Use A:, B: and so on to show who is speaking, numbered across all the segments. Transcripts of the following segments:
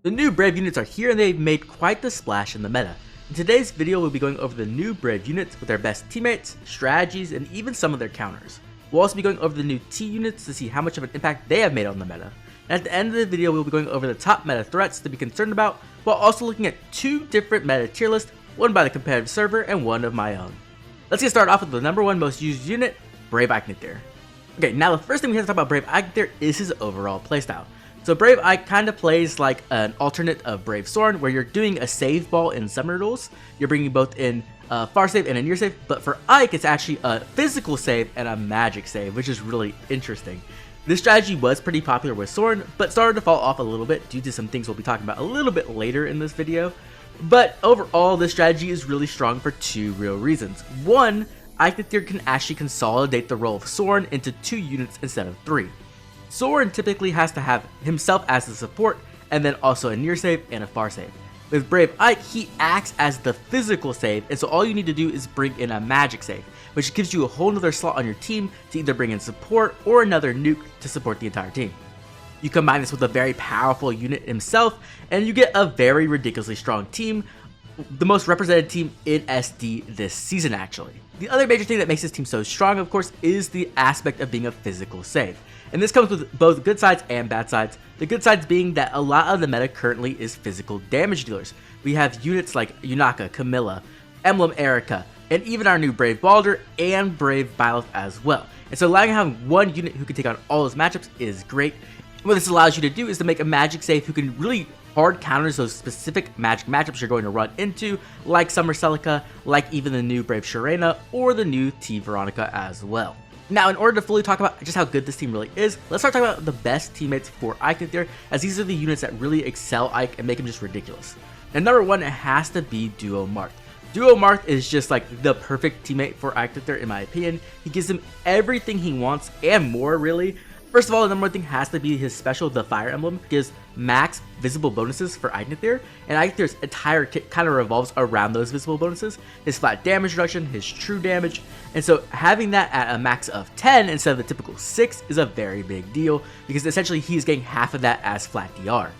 A: The new Brave units are here and they've made quite the splash in the meta. In today's video, we'll be going over the new Brave units with their best teammates, strategies, and even some of their counters. We'll also be going over the new T units to see how much of an impact they have made on the meta. And at the end of the video, we'll be going over the top meta threats to be concerned about, while also looking at two different meta tier lists, one by the competitive server and one of my own. Let's get started off with the number one most used unit, Brave Eignithir. Okay, now the first thing we have to talk about Brave Eignithir is his overall playstyle. So Brave Ike kind of plays like an alternate of Brave Soren, where you're doing a save ball in summoner duels. You're bringing both in a far save and a near save, but for Ike it's actually a physical save and a magic save, which is really interesting. This strategy was pretty popular with Soren, but started to fall off a little bit due to some things we'll be talking about a little bit later in this video. But overall, this strategy is really strong for two real reasons. One, Eignithir can actually consolidate the role of Soren into 2 units instead of 3. Soren typically has to have himself as the support, and then also a near save and a far save. With Brave Ike, he acts as the physical save, and so all you need to do is bring in a magic save, which gives you a whole nother slot on your team to either bring in support or another nuke to support the entire team. You combine this with a very powerful unit himself, and you get a very ridiculously strong team, the most represented team in SD this season actually. The other major thing that makes this team so strong, of course, is the aspect of being a physical save. And this comes with both good sides and bad sides. The good sides being that a lot of the meta currently is physical damage dealers. We have units like Yunaka, Camilla, Emblem, Erica, and even our new Brave Baldr and Brave Byleth as well. And so allowing having one unit who can take on all those matchups is great. What this allows you to do is to make a magic save who can really hard counters those specific magic matchups you're going to run into, like Summer Celica, like even the new Brave Sharena, or the new T Veronica as well. Now, in order to fully talk about just how good this team really is, let's start talking about the best teammates for Eignithir, as these are the units that really excel Ike and make him just ridiculous. And number one, it has to be Duo Marth. Duo Marth is just like the perfect teammate for Eignithir in my opinion. He gives him everything he wants and more really. First of all, the number one thing has to be his special, the Fire Emblem, gives max visible bonuses for Eignithir, and Eignithir's entire kit kind of revolves around those visible bonuses. His flat damage reduction, his true damage, and so having that at a max of 10 instead of the typical 6 is a very big deal, because essentially he's getting half of that as flat DR.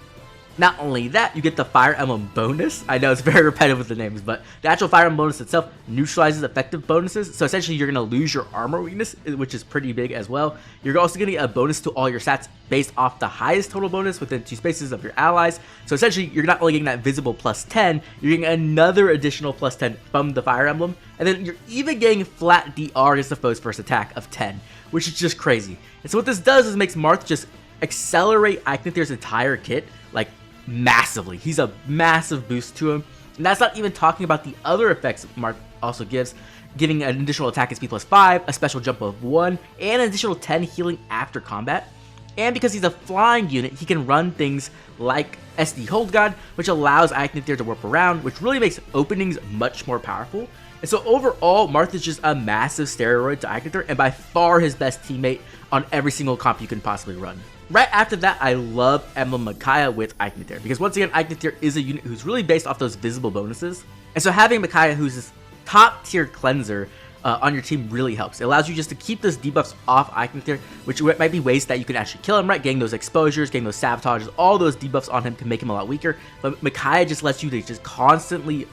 A: Not only that, you get the Fire Emblem bonus. I know it's very repetitive with the names, but the actual Fire Emblem bonus itself neutralizes effective bonuses. So essentially, you're going to lose your armor weakness, which is pretty big as well. You're also going to get a bonus to all your stats based off the highest total bonus within 2 spaces of your allies. So essentially, you're not only getting that visible plus 10, you're getting another additional plus 10 from the Fire Emblem. And then you're even getting flat DR against the foe's first attack of 10, which is just crazy. And so what this does is makes Marth just accelerate Eignithir's entire kit, like, massively. He's a massive boost to him, and that's not even talking about the other effects Marth also gives, giving an additional attack speed plus 5, a special jump of 1, and an additional 10 healing after combat. And because he's a flying unit, he can run things like SD Hold God, which allows Eignithir to warp around, which really makes openings much more powerful. And so overall, Marth is just a massive steroid to Eignithir, and by far his best teammate on every single comp you can possibly run. Right after that, I love Emblem Micaiah with Eignithir, because once again, Eignithir is a unit who's really based off those visible bonuses. And so having Micaiah, who's this top tier cleanser on your team, really helps. It allows you just to keep those debuffs off Eignithir, which might be ways that you can actually kill him, right? Getting those exposures, getting those sabotages, all those debuffs on him can make him a lot weaker. But Micaiah just lets you to just constantly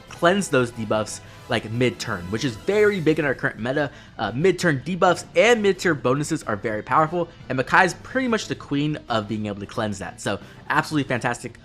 A: cleanse those debuffs like mid-turn, which is very big in our current meta. Mid-turn debuffs and mid-tier bonuses are very powerful, and Micaiah's pretty much the queen of being able to cleanse that. So absolutely fantastic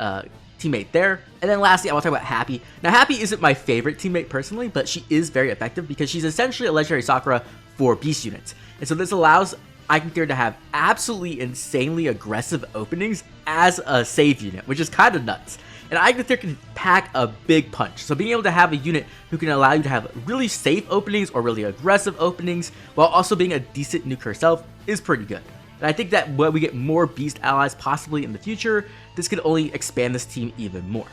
A: teammate there. And then lastly, I want to talk about Happy. Now, Happy isn't my favorite teammate personally, but she is very effective because she's essentially a legendary Sakura for beast units. And so this allows Eignithir to have absolutely insanely aggressive openings as a save unit, which is kind of nuts. And Eignithir can pack a big punch, so being able to have a unit who can allow you to have really safe openings or really aggressive openings while also being a decent nuke herself is pretty good. And I think that when we get more beast allies possibly in the future, this could only expand this team even more.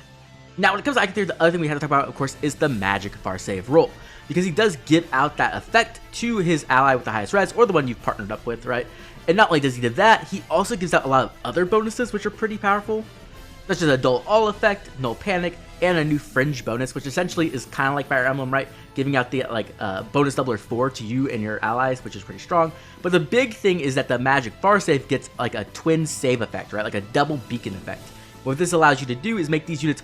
A: Now, when it comes to Eignithir, the other thing we have to talk about, of course, is the magic far save role, because he does give out that effect to his ally with the highest res, or the one you've partnered up with, right? And not only does he do that, he also gives out a lot of other bonuses which are pretty powerful, such as a Dull All effect, No Panic, and a new Fringe bonus, which essentially is kind of like Fire Emblem, right? Giving out the bonus doubler 4 to you and your allies, which is pretty strong. But the big thing is that the magic far save gets like a twin save effect, right? Like a double beacon effect. What this allows you to do is make these units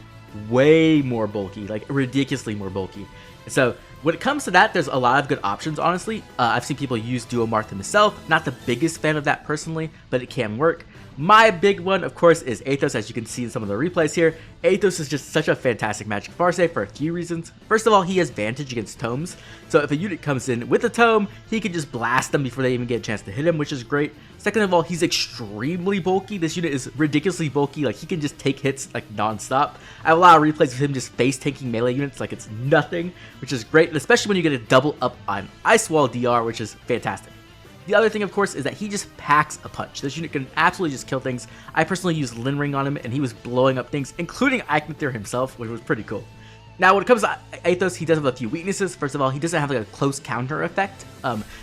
A: way more bulky, like ridiculously more bulky. So when it comes to that, there's a lot of good options, honestly. I've seen people use Duo Marth himself. Not the biggest fan of that personally, but it can work. My big one, of course, is Athos, as you can see in some of the replays here. Athos is just such a fantastic magic far save for a few reasons. First of all, he has Vantage against tomes, so if a unit comes in with a tome, he can just blast them before they even get a chance to hit him, which is great. Second of all, he's extremely bulky. This unit is ridiculously bulky, like he can just take hits like non-stop. I have a lot of replays of him just face tanking melee units like it's nothing, which is great, and especially when you get a double up on Ice Wall DR, which is fantastic. The other thing, of course, is that he just packs a punch. This unit can absolutely just kill things. I personally used Lin Ring on him, and he was blowing up things, including Eichneter himself, which was pretty cool. Now, when it comes to Athos, he does have a few weaknesses. First of all, he doesn't have like a close counter effect.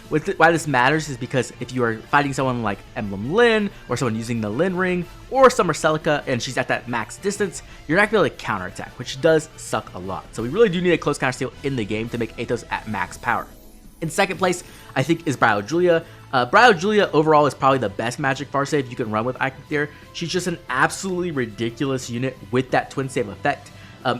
A: Why this matters is because if you are fighting someone like Emblem Lin, or someone using the Lin Ring, or Summer Celica, and she's at that max distance, you're not going to be able to counterattack, which does suck a lot. So we really do need a close counter steal in the game to make Athos at max power. In second place, I think, is Bryo Julia. Bryo Julia overall is probably the best magic far save you can run with Eichneter. She's just an absolutely ridiculous unit with that twin save effect.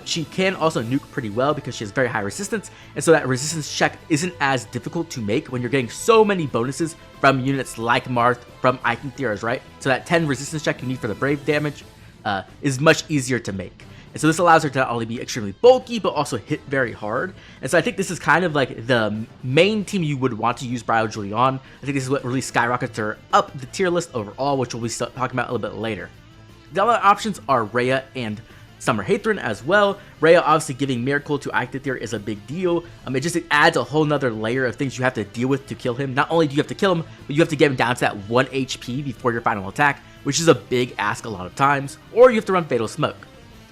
A: She can also nuke pretty well because she has very high resistance, and so that resistance check isn't as difficult to make when you're getting so many bonuses from units like Marth, from Eichneter's, right? So that 10 resistance check you need for the Brave damage is much easier to make. And so this allows her to not only be extremely bulky, but also hit very hard. And so I think this is kind of like the main team you would want to use Bryo Julia on. I think this is what really skyrockets her up the tier list overall, which we'll be talking about a little bit later. The other options are Rhea and Summer Hathran as well. Rhea obviously giving Miracle to Eichneter is a big deal. It adds a whole nother layer of things you have to deal with to kill him. Not only do you have to kill him, but you have to get him down to that 1 HP before your final attack, which is a big ask a lot of times, or you have to run Fatal Smoke.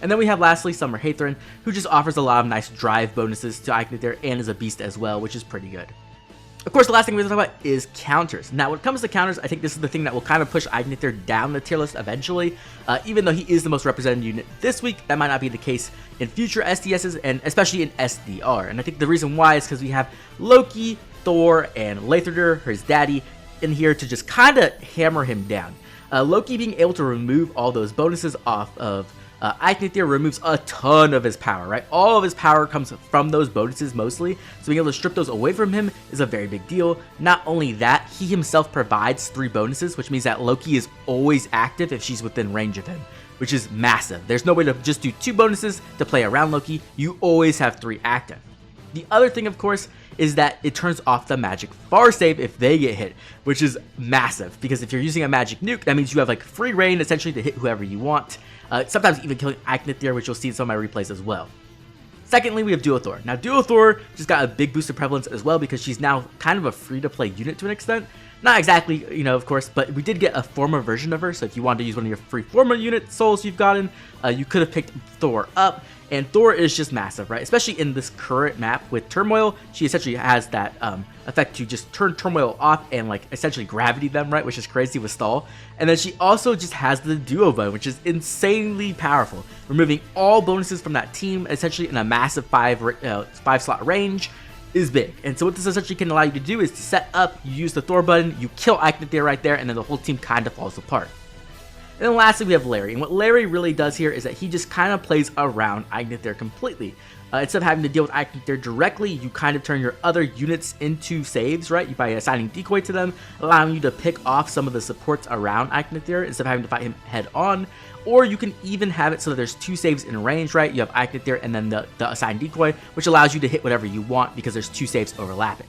A: And then we have lastly Summer Hathran, who just offers a lot of nice drive bonuses to Eichneter and is a beast as well, which is pretty good. Of course, the last thing we're going to talk about is counters. Now, when it comes to counters, I think this is the thing that will kind of push Eichneter down the tier list eventually. Even though he is the most represented unit this week, that might not be the case in future SDSs, and especially in SDR. And I think the reason why is because we have Loki, Thor, and Lathrder, his daddy, in here to just kind of hammer him down. Loki being able to remove all those bonuses off of Eichneter removes a ton of his power, right? All of his power comes from those bonuses mostly, so being able to strip those away from him is a very big deal. Not only that, he himself provides 3 bonuses, which means that Loki is always active if she's within range of him, which is massive. There's no way to just do 2 bonuses to play around Loki. You always have 3 active. The other thing, of course, is that it turns off the magic far save if they get hit, which is massive, because if you're using a magic nuke, that means you have like free reign essentially to hit whoever you want. Sometimes even killing Eichneter, which you'll see in some of my replays as well. Secondly, we have Duo Thor. Now, Duo Thor just got a big boost of prevalence as well because she's now kind of a free-to-play unit to an extent. Not exactly, you know, of course, but we did get a former version of her, so if you wanted to use one of your free former unit souls you've gotten, you could have picked Thor up, and Thor is just massive, right? Especially in this current map with Turmoil, she essentially has that effect to just turn Turmoil off and like essentially gravity them, right? Which is crazy with Stall. And then she also just has the Duo Bone, which is insanely powerful, removing all bonuses from that team, essentially in a massive 5 slot range. Is big. And so what this essentially can allow you to do is to set up, you use the Thor button, you kill Eichneter right there, and then the whole team kind of falls apart. And then lastly, we have Larry. And what Larry really does here is that he just kind of plays around Eichneter completely. Instead of having to deal with Eichneter directly, you kind of turn your other units into saves, right? By assigning decoy to them, allowing you to pick off some of the supports around Eichneter instead of having to fight him head on. Or you can even have it so that there's 2 saves in range, right? You have Eichneter and then the assigned decoy, which allows you to hit whatever you want because there's 2 saves overlapping.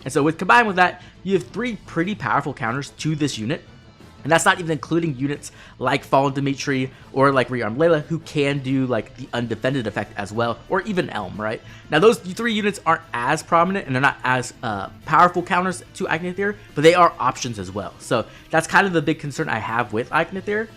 A: And so combined with that, you have 3 pretty powerful counters to this unit. And that's not even including units like Fallen Dimitri or like Rearmed Layla, who can do like the undefended effect as well, or even Elm, right? Now those 3 units aren't as prominent and they're not as powerful counters to Eichneter, but they are options as well. So that's kind of the big concern I have with Eichneter.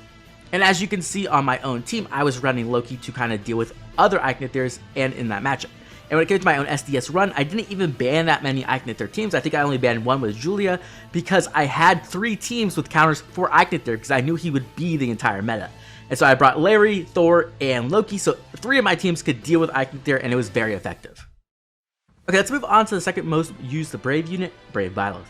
A: And as you can see on my own team, I was running Loki to kind of deal with other Eichneter's and in that matchup. And when it came to my own SDS run, I didn't even ban that many Eichneter teams. I think I only banned 1 with Julia because I had 3 teams with counters for Eichneter because I knew he would be the entire meta. And so I brought Larry, Thor, and Loki, so 3 of my teams could deal with Eichneter, and it was very effective. Okay, let's move on to the second most used Brave unit, Brave Byleth.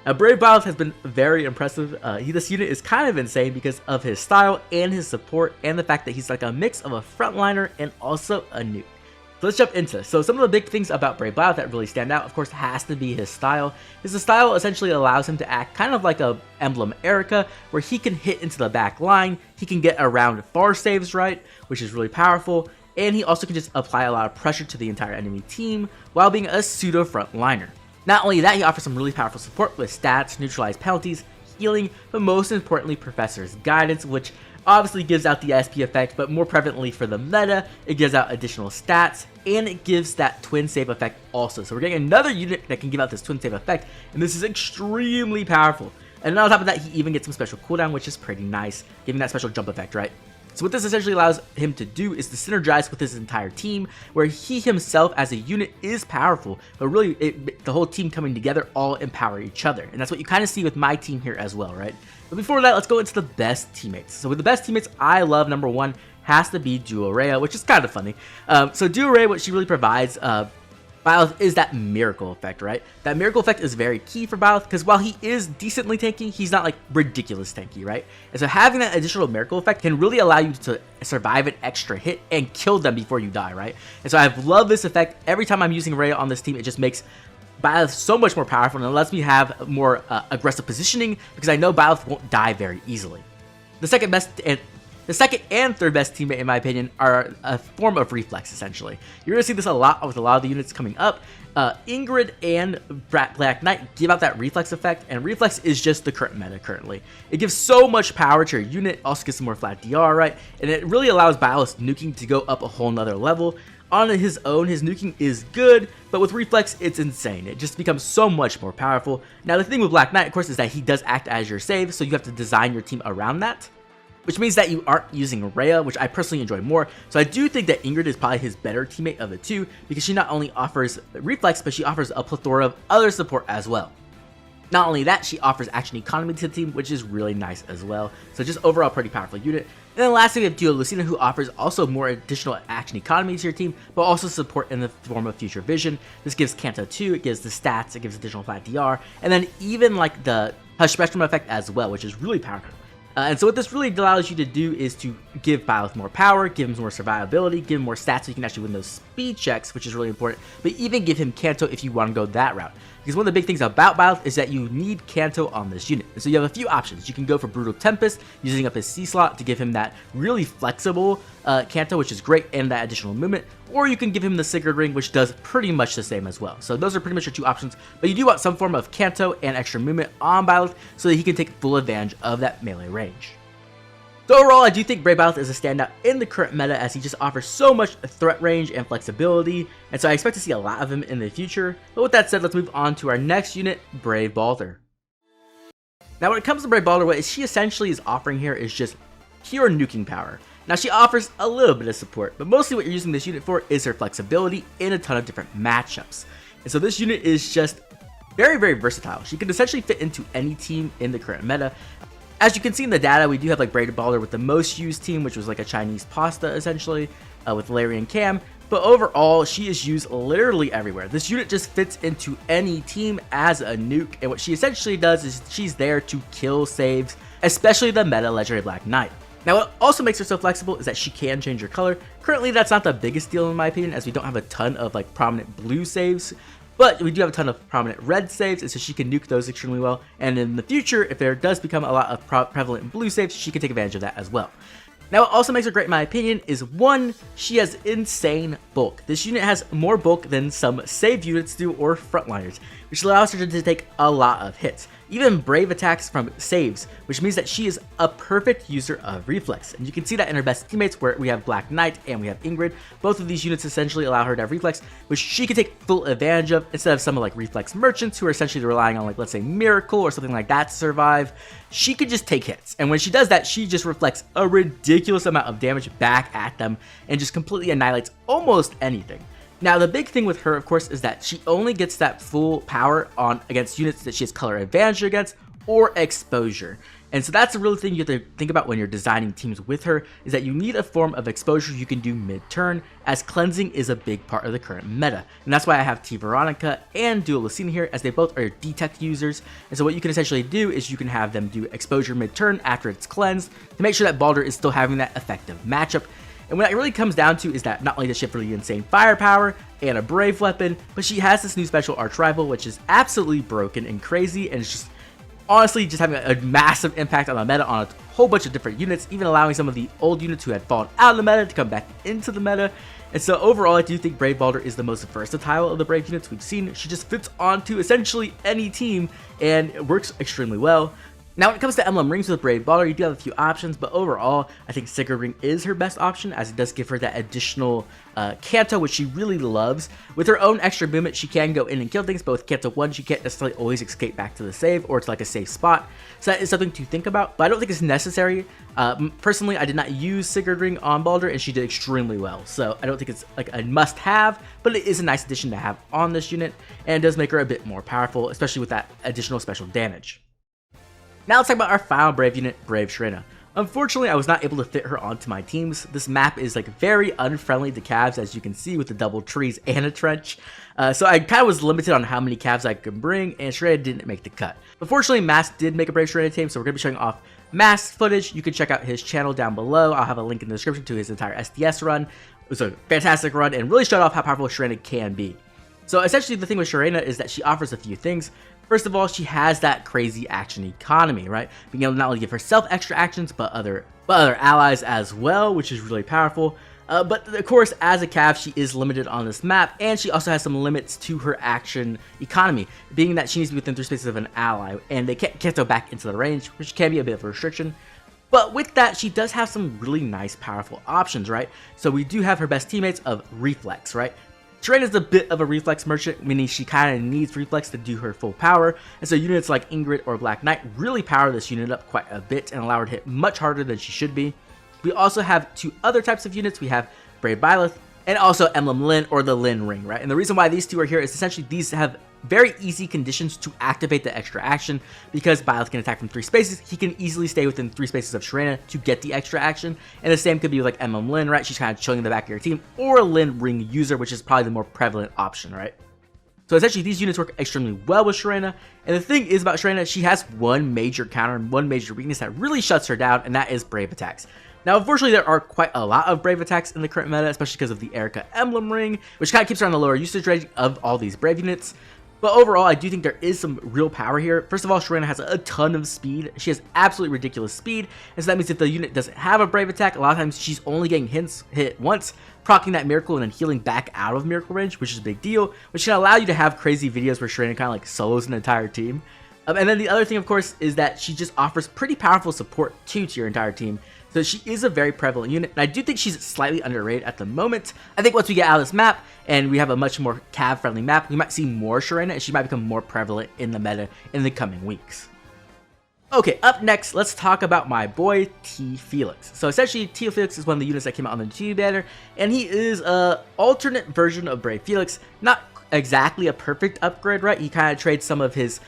A: Now, Brave Byleth has been very impressive. This unit is kind of insane because of his style and his support and the fact that he's like a mix of a frontliner and also a nuke. So let's jump into this. So some of the big things about Brave Byleth that really stand out, of course, has to be his style. His style essentially allows him to act kind of like a Emblem Erica, where he can hit into the back line, he can get around far saves right, which is really powerful, and he also can just apply a lot of pressure to the entire enemy team while being a pseudo frontliner. Not only that, he offers some really powerful support with stats, neutralized penalties, healing, but most importantly, Professor's Guidance, which obviously gives out the SP effect, but more prevalently for the meta, it gives out additional stats, and it gives that twin save effect also. So we're getting another unit that can give out this twin save effect, and this is extremely powerful. And on top of that, he even gets some special cooldown, which is pretty nice, giving that special jump effect, right? So what this essentially allows him to do is to synergize with his entire team, where he himself as a unit is powerful, but really the whole team coming together all empower each other. And that's what you kind of see with my team here as well, right? But before that, let's go into the best teammates. So with the best teammates, I love number one has to be Duo Rhea, which is kind of funny. So Duo Rhea, what she really provides, Byleth, is that miracle effect, right? That miracle effect is very key for Byleth because while he is decently tanky, he's not like ridiculous tanky, right? And so having that additional miracle effect can really allow you to survive an extra hit and kill them before you die, right? And so I've loved this effect. Every time I'm using Rhea on this team, it just makes Byleth so much more powerful and it lets me have more aggressive positioning because I know Byleth won't die very easily. The second and third best teammate, in my opinion, are a form of reflex, essentially. You're going to see this a lot with a lot of the units coming up. Ingrid and Black Knight give out that reflex effect, and reflex is just the current meta currently. It gives so much power to your unit, also gives some more flat DR, right? And it really allows Byleth's nuking to go up a whole nother level. On his own, his nuking is good, but with reflex, it's insane. It just becomes so much more powerful. Now, the thing with Black Knight, of course, is that he does act as your save, so you have to design your team around that, which means that you aren't using Rhea, which I personally enjoy more. So I do think that Ingrid is probably his better teammate of the two because she not only offers reflex, but she offers a plethora of other support as well. Not only that, she offers action economy to the team, which is really nice as well. So just overall pretty powerful unit. And then lastly, we have Duo Lucina, who offers also more additional action economy to your team, but also support in the form of future vision. This gives Canto 2, it gives the stats, it gives additional flat DR, and then even like the Hush Spectrum effect as well, which is really powerful. And so what this really allows you to do is to give Byleth more power, give him more survivability, give him more stats so you can actually win those speed checks, which is really important, but even give him Canto if you want to go that route. Because one of the big things about Byleth is that you need Canto on this unit. And so you have a few options. You can go for Brutal Tempest, using up his C slot to give him that really flexible Canto, which is great, and that additional movement. Or you can give him the Sigurd Ring, which does pretty much the same as well. So those are pretty much your two options. But you do want some form of Canto and extra movement on Byleth so that he can take full advantage of that melee range. So overall, I do think Brave Byleth is a standout in the current meta as he just offers so much threat range and flexibility, and so I expect to see a lot of him in the future. But with that said, let's move on to our next unit, Brave Baldr. Now when it comes to Brave Baldr, what she essentially is offering here is just pure nuking power. Now she offers a little bit of support, but mostly what you're using this unit for is her flexibility in a ton of different matchups. And so this unit is just very, very versatile. She can essentially fit into any team in the current meta. As you can see in the data, we do have like Brave Baldr with the most used team, which was like a Chinese pasta essentially, with Larry and Cam. But overall, she is used literally everywhere. This unit just fits into any team as a nuke, and what she essentially does is she's there to kill saves, especially the meta legendary Black Knight. Now what also makes her so flexible is that she can change her color. Currently that's not the biggest deal in my opinion, as we don't have a ton of like prominent blue saves. But we do have a ton of prominent red saves, and so she can nuke those extremely well. And in the future, if there does become a lot of prevalent blue saves, she can take advantage of that as well. Now, what also makes her great in my opinion is, one, she has insane bulk. This unit has more bulk than some save units do or frontliners, which allows her to take a lot of hits. Even brave attacks from saves, which means that she is a perfect user of reflex. And you can see that in her best teammates where we have Black Knight and we have Ingrid. Both of these units essentially allow her to have reflex, which she can take full advantage of instead of some of like reflex merchants who are essentially relying on like, let's say, Miracle or something like that to survive. She could just take hits. And when she does that, she just reflects a ridiculous amount of damage back at them and just completely annihilates almost anything. Now, the big thing with her, of course, is that she only gets that full power on against units that she has color advantage against or exposure. And so that's the real thing you have to think about when you're designing teams with her, is that you need a form of exposure you can do mid-turn, as cleansing is a big part of the current meta. And that's why I have Veronica and Dual Lucina here, as they both are detect users. And so what you can essentially do is you can have them do exposure mid-turn after it's cleansed to make sure that Baldr is still having that effective matchup. And what it really comes down to is that not only does she have really insane firepower and a brave weapon, but she has this new special arch rival, which is absolutely broken and crazy, and it's just honestly just having a massive impact on the meta on a whole bunch of different units, even allowing some of the old units who had fallen out of the meta to come back into the meta. And so overall, I do think Brave Baldr is the most versatile of the Brave units we've seen. She just fits onto essentially any team and it works extremely well. Now, when it comes to Emblem rings with Brave Baldr, you do have a few options, but overall, I think Sigurd ring is her best option, as it does give her that additional Canto, which she really loves. With her own extra movement, she can go in and kill things, but with Canto 1, she can't necessarily always escape back to the save or to like a safe spot. So that is something to think about, but I don't think it's necessary. Personally, I did not use Sigurd ring on Baldr, and she did extremely well. So I don't think it's like a must-have, but it is a nice addition to have on this unit, and it does make her a bit more powerful, especially with that additional special damage. Now let's talk about our final Brave unit, Brave Sharena. Unfortunately, I was not able to fit her onto my teams. This map is like very unfriendly to calves, as you can see with the double trees and a trench. So I kind of was limited on how many calves I could bring, and Sharena didn't make the cut. But fortunately, Mask did make a Brave Sharena team, so we're going to be showing off Mask's footage. You can check out his channel down below. I'll have a link in the description to his entire SDS run. It was a fantastic run and really showed off how powerful Sharena can be. So essentially, the thing with Sharena is that she offers a few things. First of all, she has that crazy action economy, right? Being able to not only give herself extra actions, but other allies as well, which is really powerful. But of course, as a cav, she is limited on this map, and she also has some limits to her action economy, being that she needs to be within 3 spaces of an ally, and they can't go back into the range, which can be a bit of a restriction. But with that, she does have some really nice, powerful options, right? So we do have her best teammates of Reflex, right? Sharena is a bit of a reflex merchant, meaning she kind of needs reflex to do her full power, and so units like Ingrid or Black Knight really power this unit up quite a bit and allow her to hit much harder than she should be. We also have 2 other types of units. We have Brave Byleth and also Emblem Lin, or the Lin ring, right? And the reason why these 2 are here is essentially these have very easy conditions to activate the extra action. Because Byleth can attack from 3 spaces, he can easily stay within 3 spaces of Sharena to get the extra action. And the same could be with like Emblem Lin, right? She's kind of chilling in the back of your team, or a Lin ring user, which is probably the more prevalent option, right? So essentially, these units work extremely well with Sharena. And the thing is about Sharena, she has one major counter and one major weakness that really shuts her down, and that is Brave attacks. Now, unfortunately, there are quite a lot of Brave attacks in the current meta, especially because of the Erica Emblem ring, which kind of keeps her on the lower usage rating of all these Brave units. But overall, I do think there is some real power here. First of all, Sharena has a ton of speed. She has absolutely ridiculous speed, and so that means if the unit doesn't have a Brave attack, a lot of times she's only getting hit once, proccing that miracle and then healing back out of miracle range, which is a big deal, which can allow you to have crazy videos where Sharena kind of like solos an entire team. And then the other thing, of course, is that she just offers pretty powerful support too to your entire team. So she is a very prevalent unit, and I do think she's slightly underrated at the moment. I think once we get out of this map and we have a much more cav-friendly map, we might see more Sharena, and she might become more prevalent in the meta in the coming weeks. Okay, up next, let's talk about my boy T Felix. So essentially, T Felix is one of the units that came out on the GT banner, and he is an alternate version of Brave Felix. Not exactly a perfect upgrade, right? He kind of trades some of his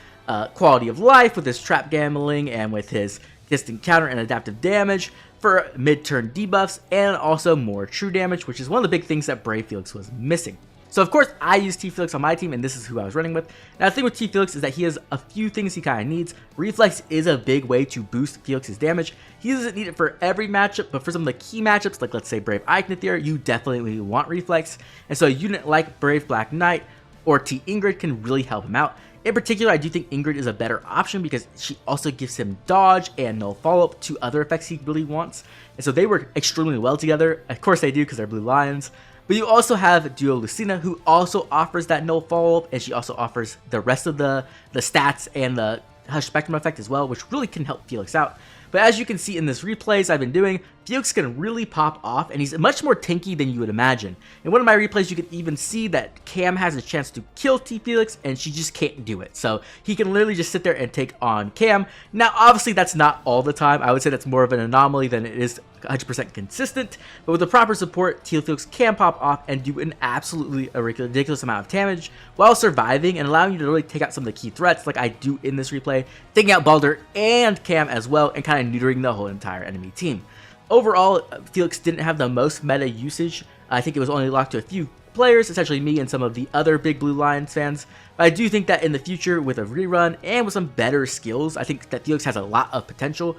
A: quality of life with his trap gambling and with his distant counter and adaptive damage for mid-turn debuffs, and also more true damage, which is one of the big things that Brave Felix was missing. So of course, I use T Felix on my team, and this is who I was running with. Now the thing with T Felix is that he has a few things he kind of needs. Reflex is a big way to boost Felix's damage. He doesn't need it for every matchup, but for some of the key matchups, like let's say Brave Eignithir, you definitely want Reflex. And so a unit like Brave Black Knight or T Ingrid can really help him out. In particular, I do think Ingrid is a better option because she also gives him dodge and no follow-up to other effects he really wants. And so they work extremely well together. Of course they do because they're Blue Lions. But you also have Dual Lucina, who also offers that no follow-up, and she also offers the rest of the stats and the Hush Spectrum effect as well, which really can help Felix out. But as you can see in this replays I've been doing, Felix can really pop off, and he's much more tanky than you would imagine. In one of my replays, you can even see that Cam has a chance to kill T Felix, and she just can't do it. So he can literally just sit there and take on Cam. Now, obviously, that's not all the time. I would say that's more of an anomaly than it is 100% consistent, but with the proper support, T Felix can pop off and do an absolutely ridiculous amount of damage while surviving and allowing you to really take out some of the key threats like I do in this replay, taking out Baldr and Cam as well, and kind of neutering the whole entire enemy team. Overall, Felix didn't have the most meta usage. I think it was only locked to a few players, essentially me and some of the other Big Blue Lions fans. But I do think that in the future, with a rerun and with some better skills, I think that Felix has a lot of potential.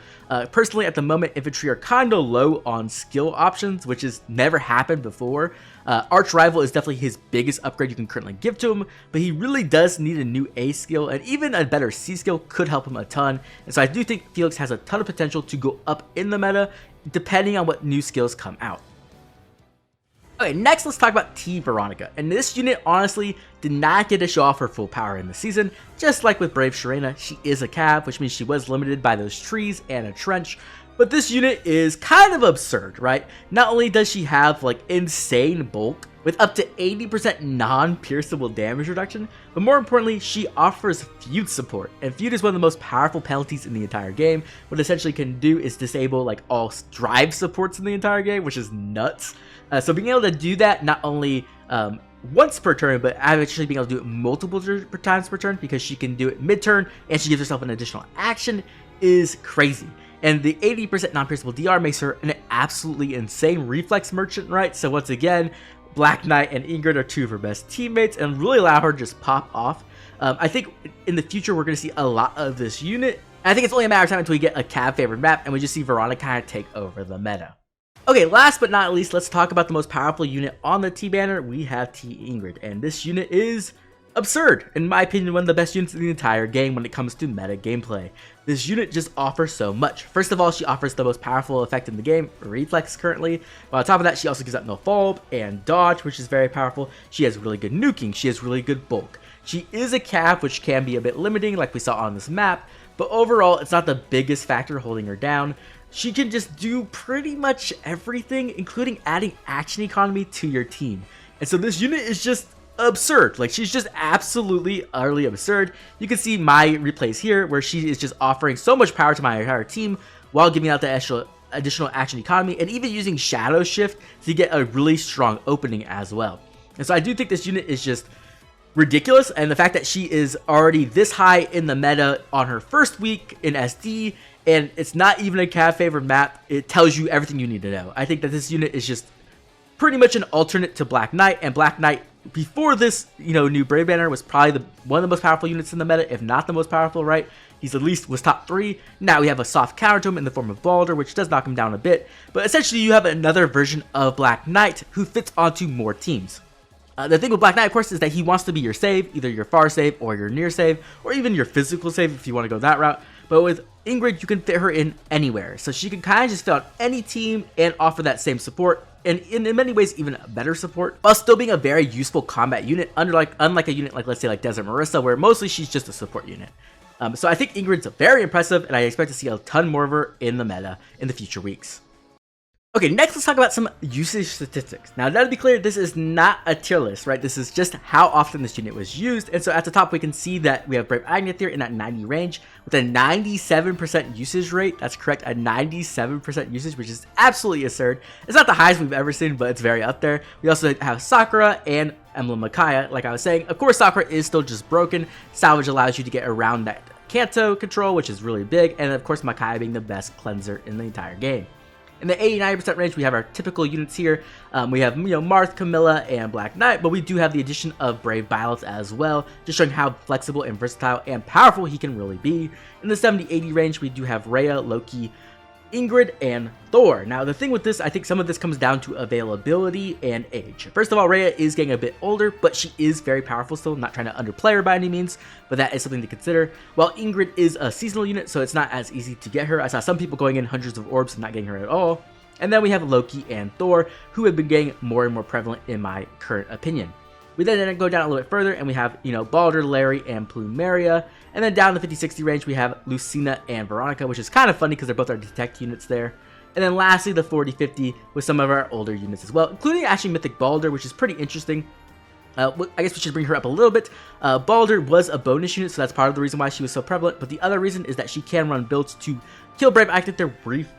A: Personally, at the moment, infantry are kind of low on skill options, which has never happened before. Arch Rival is definitely his biggest upgrade you can currently give to him, but he really does need a new A skill, and even a better C skill could help him a ton. And so I do think Felix has a ton of potential to go up in the meta, depending on what new skills come out. Okay, next let's talk about T Veronica, and this unit honestly did not get to show off her full power in the season. Just like with Brave Sharena, she is a cav, which means she was limited by those trees and a trench. But this unit is kind of absurd, right? Not only does she have like insane bulk with up to 80% non-pierceable damage reduction, but more importantly, she offers feud support. And feud is one of the most powerful penalties in the entire game. What it essentially can do is disable like all drive supports in the entire game, which is nuts. So being able to do that not only once per turn, but actually being able to do it multiple times per turn, because she can do it mid-turn and she gives herself an additional action, is crazy. And the 80% non-pierceable DR makes her an absolutely insane reflex merchant, right? So once again, Black Knight and Ingrid are two of her best teammates and really allow her to just pop off. I think in the future we're going to see a lot of this unit. And I think it's only a matter of time until we get a cav favored map and we just see Veronica kind of take over the meta. Okay, last but not least, let's talk about the most powerful unit on the T banner. We have T Ingrid, and this unit is absurd. In my opinion, one of the best units in the entire game when it comes to meta gameplay. This unit just offers so much. First of all, she offers the most powerful effect in the game, Reflex currently. But on top of that, she also gives out no bulb and dodge, which is very powerful. She has really good nuking. She has really good bulk. She is a cav, which can be a bit limiting like we saw on this map. But overall, it's not the biggest factor holding her down. She can just do pretty much everything, including adding action economy to your team. And so this unit is just absurd. Like, she's just absolutely utterly absurd. You can see my replays here where she is just offering so much power to my entire team while giving out the additional action economy and even using shadow shift to get a really strong opening as well. And so I do think this unit is just ridiculous, and the fact that she is already this high in the meta on her first week in SD, and it's not even a cav favored map, it tells you everything you need to know. I think that this unit is just pretty much an alternate to Black Knight, and Black Knight before this, new Brave banner was probably one of the most powerful units in the meta, if not the most powerful, right? He's at least was top 3. Now we have a soft counter to him in the form of Baldr, which does knock him down a bit, but essentially you have another version of Black Knight who fits onto more teams. The thing with Black Knight, of course, is that he wants to be your save, either your far save or your near save, or even your physical save if you want to go that route. But with Ingrid, you can fit her in anywhere. So she can kind of just fit on any team and offer that same support, and in many ways even better support, while still being a very useful combat unit, unlike a unit like, let's say, like Desert Marissa, where mostly she's just a support unit. So I think Ingrid's very impressive, and I expect to see a ton more of her in the meta in the future weeks. Okay, next let's talk about some usage statistics. Now, to be clear, this is not a tier list, right? This is just how often this unit was used. And so at the top, we can see that we have Brave Agnethyr in that 90 range with a 97% usage rate. That's correct, a 97% usage, which is absolutely absurd. It's not the highest we've ever seen, but it's very up there. We also have Sakura and Emblem Micaiah, like I was saying. Of course, Sakura is still just broken. Salvage allows you to get around that Kanto control, which is really big. And of course, Micaiah being the best cleanser in the entire game. In the 80-90% range, we have our typical units here. We have, Marth, Camilla, and Black Knight, but we do have the addition of Brave Byleth as well, just showing how flexible and versatile and powerful he can really be. In the 70-80 range, we do have Rhea, Loki, Ingrid, and Thor. Now, the thing with this, I think some of this comes down to availability and age. First of all, Rhea is getting a bit older, but she is very powerful still, not trying to underplay her by any means, but that is something to consider. While Ingrid is a seasonal unit, so it's not as easy to get her. I saw some people going in hundreds of orbs and not getting her at all. And then we have Loki and Thor, who have been getting more and more prevalent in my current opinion. We then go down a little bit further, and we have, Baldr, Larry, and Plumeria. And then down in the 50-60 range, we have Lucina and Veronica, which is kind of funny because they're both our detect units there. And then lastly, the 40-50 with some of our older units as well, including actually Mythic Baldr, which is pretty interesting. I guess we should bring her up a little bit. Baldr was a bonus unit, so that's part of the reason why she was so prevalent, but the other reason is that she can run builds to kill Brave Active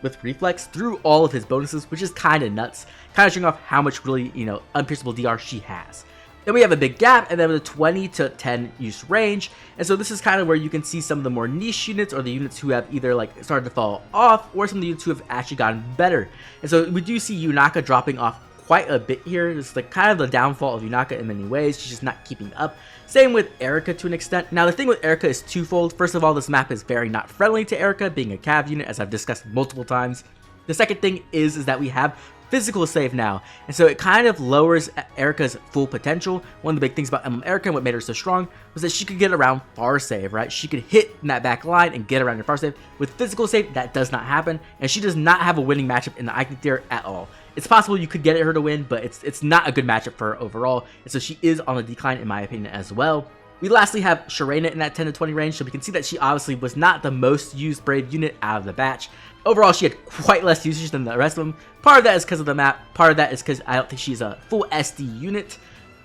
A: with Reflex through all of his bonuses, which is kind of nuts, kind of showing off how much really, unpierceable DR she has. Then we have a big gap, and then with a 20 to 10 use range, and so this is kind of where you can see some of the more niche units, or the units who have either like started to fall off, or some of the units who have actually gotten better. And so we do see Yunaka dropping off quite a bit here. It's like kind of the downfall of Yunaka in many ways. She's just not keeping up. Same with Erica to an extent. Now the thing with Erica is twofold. First of all, this map is very not friendly to Erica, being a cav unit, as I've discussed multiple times. The second thing is that we have physical save now, and so it kind of lowers Erica's full potential. One of the big things about Emblem Erica and what made her so strong was that she could get around far save, right? She could hit in that back line and get around your far save. With physical save, that does not happen, and she does not have a winning matchup in the Iconic tier at all. It's possible you could get her to win, but it's not a good matchup for her overall, and so she is on a decline in my opinion as well. We lastly have Sharena in that 10 to 20 range, so we can see that she obviously was not the most used Brave unit out of the batch. Overall, she had quite less usage than the rest of them. Part of that is because of the map, part of that is because I don't think she's a full SD unit.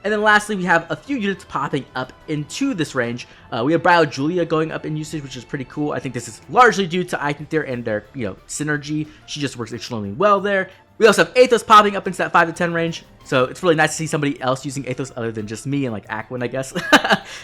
A: And then lastly, we have a few units popping up into this range. We have Brio Julia going up in usage, which is pretty cool. I think this is largely due to Iconic tier and their, synergy. She just works extremely well there. We also have Athos popping up into that 5 to 10 range, so it's really nice to see somebody else using Athos other than just me and like Aquin, I guess.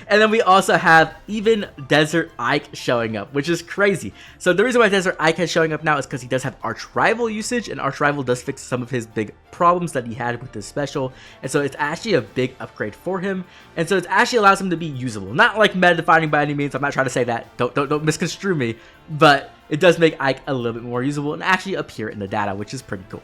A: And then we also have even Desert Ike showing up, which is crazy. So the reason why Desert Ike is showing up now is because he does have Arch Rival usage, and Arch Rival does fix some of his big problems that he had with his special, and so it's actually a big upgrade for him, and so it actually allows him to be usable. Not like meta defining by any means, I'm not trying to say that, don't misconstrue me, but it does make Ike a little bit more usable and actually appear in the data, which is pretty cool.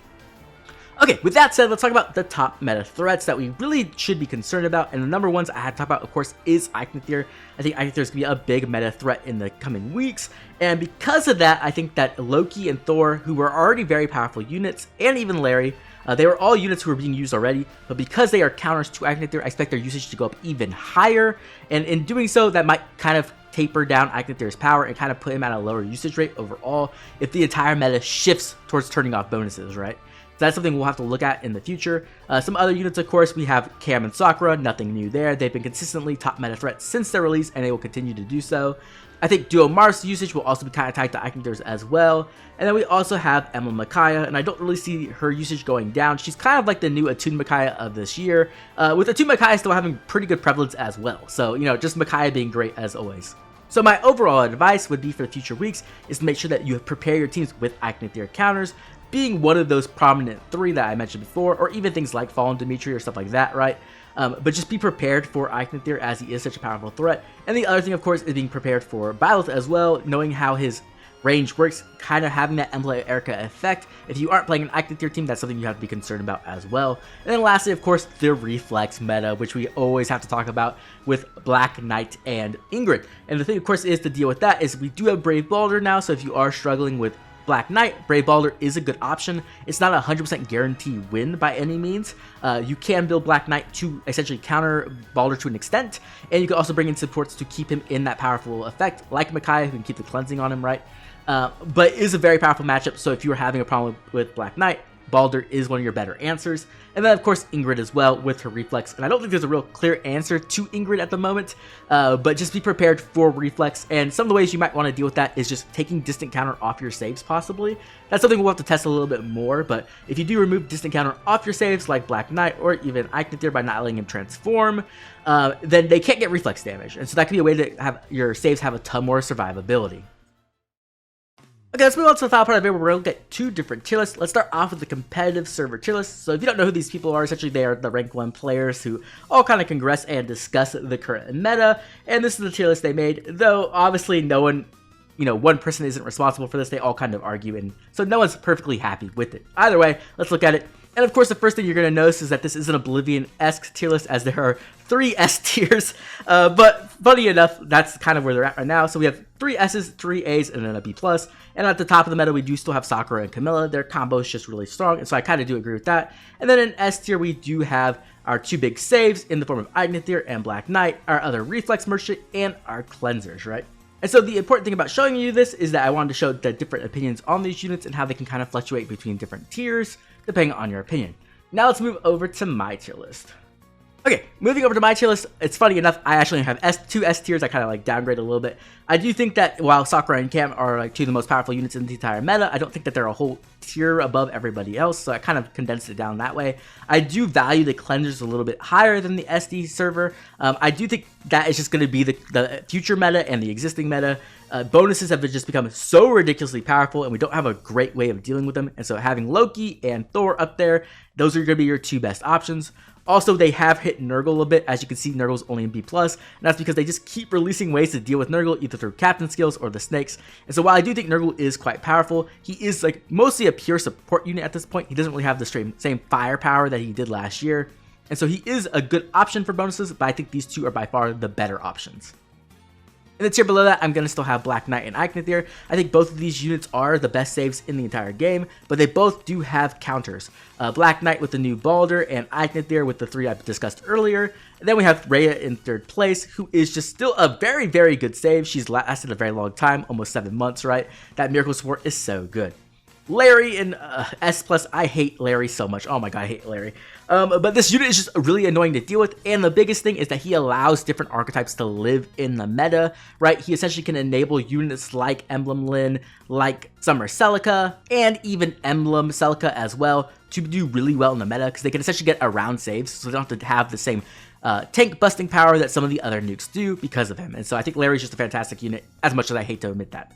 A: Okay, with that said, let's talk about the top meta threats that we really should be concerned about. And the number ones I had to talk about, of course, is Iconic tier. I think Iconic tier is going to be a big meta threat in the coming weeks. And because of that, I think that Loki and Thor, who were already very powerful units, and even Larry, they were all units who were being used already. But because they are counters to Iconic tier, I expect their usage to go up even higher. And in doing so, that might kind of taper down Iconic tier's power and kind of put him at a lower usage rate overall if the entire meta shifts towards turning off bonuses, right? So that's something we'll have to look at in the future. Some other units, of course, we have Cam and Sakura, nothing new there. They've been consistently top meta threats since their release, and they will continue to do so. I think Duo Mars usage will also be kind of tied to Iconic tiers as well. And then we also have Emblem Micaiah, and I don't really see her usage going down. She's kind of like the new Attuned Micaiah of this year, with Attuned Micaiah still having pretty good prevalence as well. So, just Micaiah being great as always. So my overall advice would be for the future weeks is to make sure that you prepare your teams with Iconic tier counters, being one of those prominent 3 that I mentioned before, or even things like Fallen Dimitri or stuff like that, right? But just be prepared for Iconic tier as he is such a powerful threat. And the other thing, of course, is being prepared for Byleth as well, knowing how his range works, kind of having that Emblem Erica effect. If you aren't playing an Iconic tier team, that's something you have to be concerned about as well. And then lastly, of course, the Reflex meta, which we always have to talk about with Black Knight and Ingrid. And the thing, of course, is to deal with that is we do have Brave Baldr now, so if you are struggling with Black Knight, Brave Baldr is a good option. It's not a 100% guarantee win by any means. You can build Black Knight to essentially counter Baldr to an extent, and you can also bring in supports to keep him in that powerful effect, like Micaiah, who can keep the cleansing on him, right? But it is a very powerful matchup, so if you are having a problem with Black Knight, Baldr is one of your better answers. And then, of course, Ingrid as well with her Reflex. And I don't think there's a real clear answer to Ingrid at the moment, but just be prepared for Reflex. And some of the ways you might want to deal with that is just taking Distant Counter off your saves, possibly. That's something we'll have to test a little bit more, but if you do remove Distant Counter off your saves, like Black Knight, or even Iconic tier by not letting him transform, then they can't get Reflex damage. And so that could be a way to have your saves have a ton more survivability. Okay, let's move on to the final part of the video where we'll look at 2 different tier lists. Let's start off with the competitive server tier list. So if you don't know who these people are, essentially they are the rank 1 players who all kind of congress and discuss the current meta. And this is the tier list they made, though obviously no one, one person isn't responsible for this. They all kind of argue, and so no one's perfectly happy with it. Either way, let's look at it. And of course, the first thing you're going to notice is that this is an Oblivion-esque tier list, as there are 3 S tiers. But funny enough, that's kind of where they're at right now. So we have 3 S's, 3 A's, and then a B+. And at the top of the meta, we do still have Sakura and Camilla. Their combo is just really strong, and so I kind of do agree with that. And then in S tier, we do have our 2 big saves in the form of Iconic tier and Black Knight, our other Reflex Merchant, and our Cleansers, right? And so the important thing about showing you this is that I wanted to show the different opinions on these units and how they can kind of fluctuate between different tiers depending on your opinion. Now let's move over to my tier list. Okay, moving over to my tier list, it's funny enough, I actually have two S tiers. I kind of like downgrade a little bit. I do think that while Sakura and Cam are like two of the most powerful units in the entire meta, I don't think that they're a whole tier above everybody else, so I kind of condensed it down that way. I do value the cleansers a little bit higher than the SD server. I do think that is just going to be the future meta and the existing meta. Bonuses have just become so ridiculously powerful, and we don't have a great way of dealing with them, and so having Loki and Thor up there, those are going to be your two best options. Also, they have hit Nurgle a bit. As you can see, Nurgle's only in B+, and that's because they just keep releasing ways to deal with Nurgle, either through captain skills or the snakes. And so while I do think Nurgle is quite powerful, he is like mostly a pure support unit at this point. He doesn't really have the same firepower that he did last year. And so he is a good option for bonuses, but I think these two are by far the better options. In the tier below that, I'm going to still have Black Knight and Eignithir. I think both of these units are the best saves in the entire game, but they both do have counters. Black Knight with the new Baldr and Eignithir with the three I've discussed earlier. And then we have Rhea in third place, who is just still a very, very good save. She's lasted a very long time, almost 7 months, right? That Miracle Support is so good. Larry in S+, I hate Larry so much. Oh my god, I hate Larry. But this unit is just really annoying to deal with, and the biggest thing is that he allows different archetypes to live in the meta, right? He essentially can enable units like Emblem Lyn, like Summer Celica, and even Emblem Celica as well to do really well in the meta, because they can essentially get around saves, so they don't have to have the same tank busting power that some of the other nukes do because of him. And so I think Larry's just a fantastic unit, as much as I hate to admit that.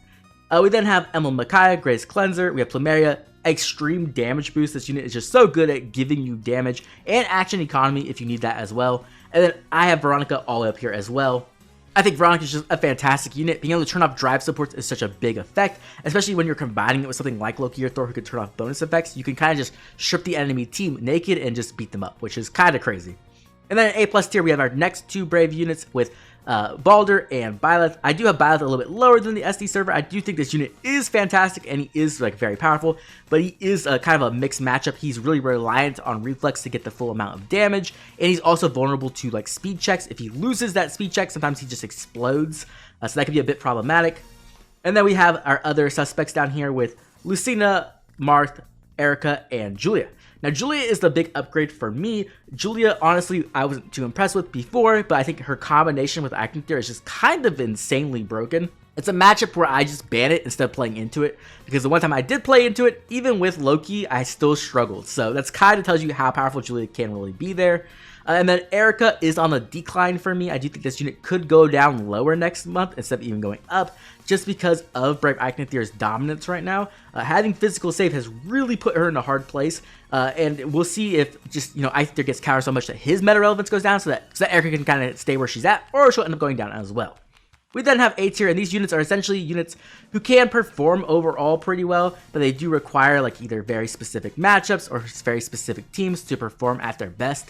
A: We then have Emblem Micaiah, Gray's Cleanser. We have Plumeria, extreme damage boost. This unit is just so good at giving you damage and action economy if you need that as well. And then I have Veronica all up here as well. I think Veronica is just a fantastic unit. Being able to turn off drive supports is such a big effect, especially when you're combining it with something like Loki or Thor who can turn off bonus effects. You can kind of just strip the enemy team naked and just beat them up, which is kind of crazy. And then in A+ tier, we have our next two Brave units with Baldr and Byleth. I do have Byleth a little bit lower than the SD server. I do think this unit is fantastic and he is like very powerful, but he is kind of a mixed matchup. He's really reliant on reflex to get the full amount of damage, and he's also vulnerable to like speed checks. If he loses that speed check, sometimes he just explodes, so that could be a bit problematic. And then we have our other suspects down here with Lucina, Marth, Erica, and Julia. Now, Julia is the big upgrade for me. Julia, honestly, I wasn't too impressed with before, but I think her combination with Eignithir is just kind of insanely broken. It's a matchup where I just ban it instead of playing into it, because the one time I did play into it, even with Loki, I still struggled. So that's kind of tells you how powerful Julia can really be there. And then Erica is on the decline for me. I do think this unit could go down lower next month instead of even going up, just because of Brave Eignithir's dominance right now. Having physical save has really put her in a hard place, and we'll see if just, Eignithir gets countered so much that his meta relevance goes down, so that Erica can kind of stay where she's at, or she'll end up going down as well. We then have A tier, and these units are essentially units who can perform overall pretty well, but they do require like either very specific matchups or very specific teams to perform at their best.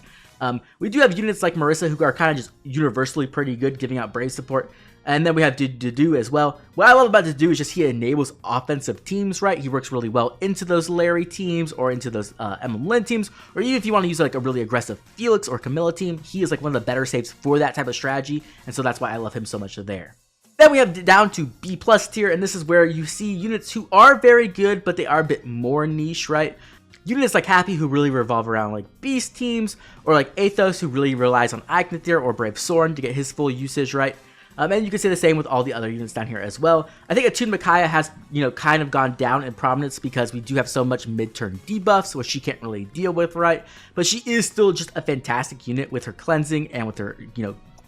A: We do have units like Marissa who are kind of just universally pretty good, giving out Brave support. And then we have Dudu as well. What I love about Dudu is just he enables offensive teams, right? He works really well into those Larry teams or into those Emblem Lyn teams, or even if you want to use like a really aggressive Felix or Camilla team, he is like one of the better saves for that type of strategy, and so that's why I love him so much there. Then we have down to B+ tier, and this is where you see units who are very good, but they are a bit more niche, right? Units like Happy who really revolve around like Beast teams, or like Athos who really relies on Eignithir or Brave Soren to get his full usage, right? And you can say the same with all the other units down here as well. I think Attuned Micaiah has, kind of gone down in prominence because we do have so much mid-turn debuffs, which she can't really deal with, right? But she is still just a fantastic unit with her cleansing and with her,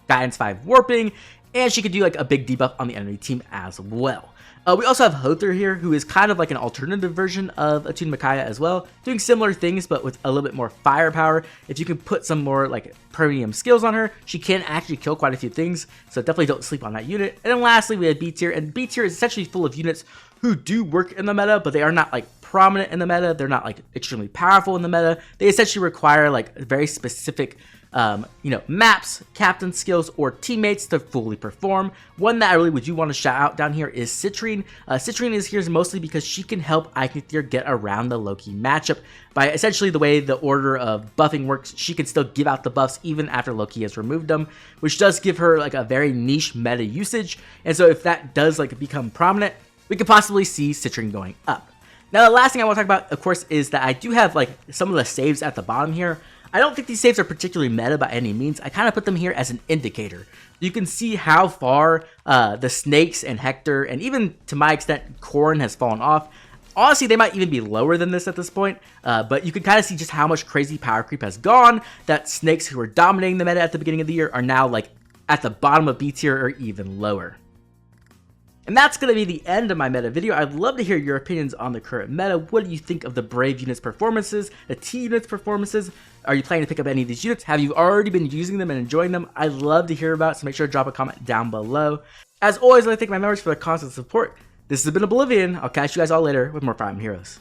A: Guidance 5 warping, and she could do like a big debuff on the enemy team as well. We also have Hother here, who is kind of like an alternative version of Attuned Micaiah as well, doing similar things but with a little bit more firepower. If you can put some more like premium skills on her, she can actually kill quite a few things, so definitely don't sleep on that unit. And then lastly, we have B tier, and B tier is essentially full of units who do work in the meta, but they are not like prominent in the meta. They're not like extremely powerful in the meta. They essentially require like very specific maps, captain skills, or teammates to fully perform. One that I really would want to shout out down here is Citrine. Citrine is here mostly because she can help Eikenthir get around the Loki matchup by essentially the way the order of buffing works. She can still give out the buffs even after Loki has removed them, which does give her like a very niche meta usage. And so if that does like become prominent, we could possibly see Citrine going up. Now, the last thing I want to talk about, of course, is that I do have like some of the saves at the bottom here. I don't think these saves are particularly meta by any means. I kind of put them here as an indicator. You can see how far the Snakes and Hector, and even to my extent, Corrin has fallen off. Honestly, they might even be lower than this at this point, but you can kind of see just how much crazy power creep has gone, that Snakes who were dominating the meta at the beginning of the year are now like at the bottom of B tier or even lower. And that's going to be the end of my meta video. I'd love to hear your opinions on the current meta. What do you think of the Brave units performances, the T units performances? Are you planning to pick up any of these units? Have you already been using them and enjoying them? I'd love to hear about it, so make sure to drop a comment down below. As always, I'd like to thank my members for their constant support. This has been Oblivion. I'll catch you guys all later with more Fire Emblem Heroes.